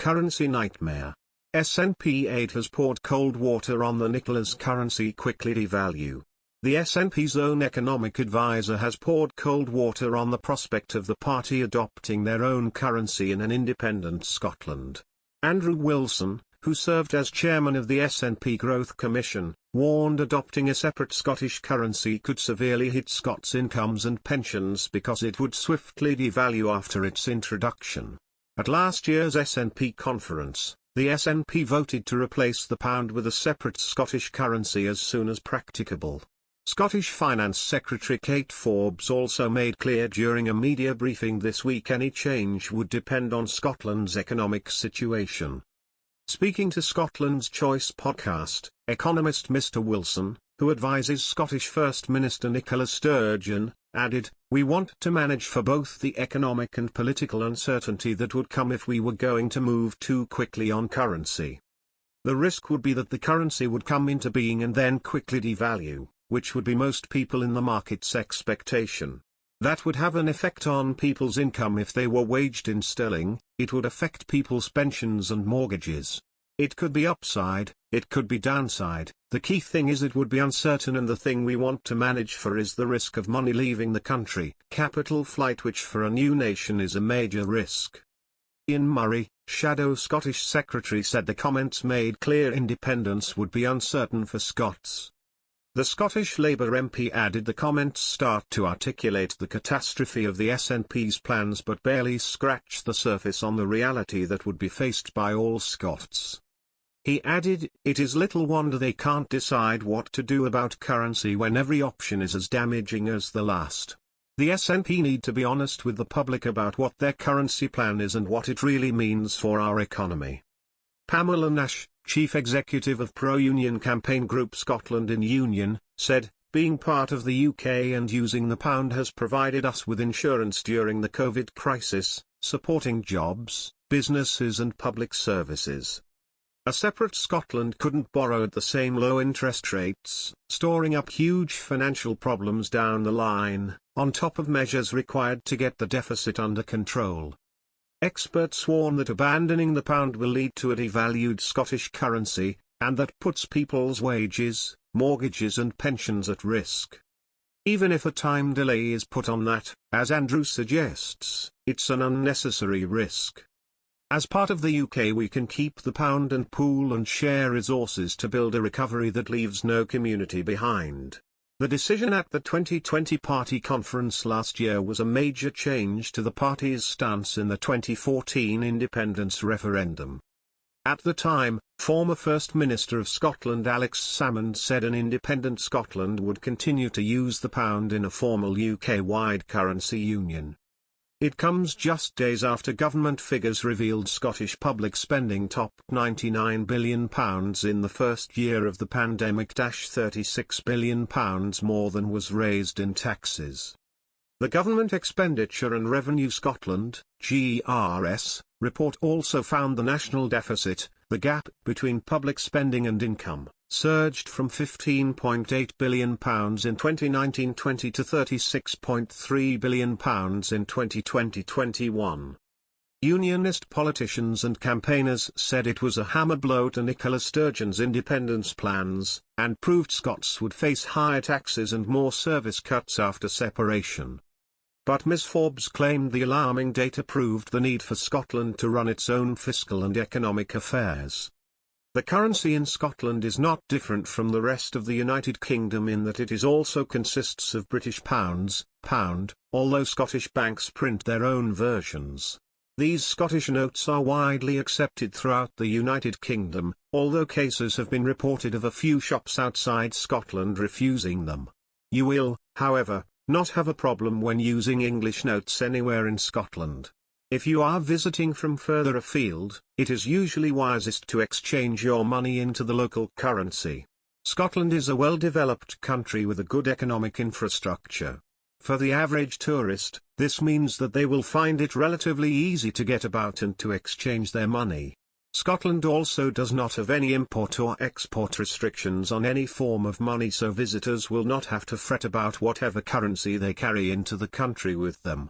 currency nightmare. S&P Aide has poured cold water on the Nicola's currency quickly devalue. The S&P's own economic advisor has poured cold water on the prospect of the party adopting their own currency in an independent Scotland. Andrew Wilson, who served as chairman of the S&P Growth Commission, warned adopting a separate Scottish currency could severely hit Scots' incomes and pensions because it would swiftly devalue after its introduction. At last year's S&P conference, the SNP voted to replace the pound with a separate Scottish currency as soon as practicable. Scottish Finance Secretary Kate Forbes also made clear during a media briefing this week any change would depend on Scotland's economic situation. Speaking to Scotland's Choice podcast, economist Mr. Wilson, who advises Scottish First Minister Nicola Sturgeon, added, "We want to manage for both the economic and political uncertainty that would come if we were going to move too quickly on currency. The risk would be that the currency would come into being and then quickly devalue, which would be most people in the market's expectation. That would have an effect on people's income if they were waged in sterling, it would affect people's pensions and mortgages. It could be upside, it could be downside, the key thing is it would be uncertain, and the thing we want to manage for is the risk of money leaving the country, capital flight, which for a new nation is a major risk." Ian Murray, Shadow Scottish Secretary, said the comments made clear independence would be uncertain for Scots. The Scottish Labour MP added the comments start to articulate the catastrophe of the SNP's plans but barely scratch the surface on the reality that would be faced by all Scots. He added, "It is little wonder they can't decide what to do about currency when every option is as damaging as the last. The SNP need to be honest with the public about what their currency plan is and what it really means for our economy." Pamela Nash, Chief Executive of pro-union campaign group Scotland in Union, said, "Being part of the UK and using the pound has provided us with insurance during the COVID crisis, supporting jobs, businesses and public services. A separate Scotland couldn't borrow at the same low interest rates, storing up huge financial problems down the line, on top of measures required to get the deficit under control." Experts warn that abandoning the pound will lead to a devalued Scottish currency, and that puts people's wages, mortgages and pensions at risk. Even if a time delay is put on that, as Andrew suggests, it's an unnecessary risk. As part of the UK we can keep the pound and pool and share resources to build a recovery that leaves no community behind. The decision at the 2020 party conference last year was a major change to the party's stance in the 2014 independence referendum. At the time, former First Minister of Scotland Alex Salmond said an independent Scotland would continue to use the pound in a formal UK-wide currency union. It comes just days after government figures revealed Scottish public spending topped £99 billion in the first year of the pandemic, £36 billion more than was raised in taxes. The Government Expenditure and Revenue Scotland (GRS) report also found the national deficit, the gap between public spending and income, surged from £15.8 billion in 2019-20 to £36.3 billion in 2020-21. Unionist politicians and campaigners said it was a hammer blow to Nicola Sturgeon's independence plans, and proved Scots would face higher taxes and more service cuts after separation. But Ms Forbes claimed the alarming data proved the need for Scotland to run its own fiscal and economic affairs. The currency in Scotland is not different from the rest of the United Kingdom in that it also consists of British pounds, although Scottish banks print their own versions. These Scottish notes are widely accepted throughout the United Kingdom, although cases have been reported of a few shops outside Scotland refusing them. You will, however, not have a problem when using English notes anywhere in Scotland. If you are visiting from further afield, it is usually wisest to exchange your money into the local currency. Scotland is a well-developed country with a good economic infrastructure. For the average tourist, this means that they will find it relatively easy to get about and to exchange their money. Scotland also does not have any import or export restrictions on any form of money, so visitors will not have to fret about whatever currency they carry into the country with them.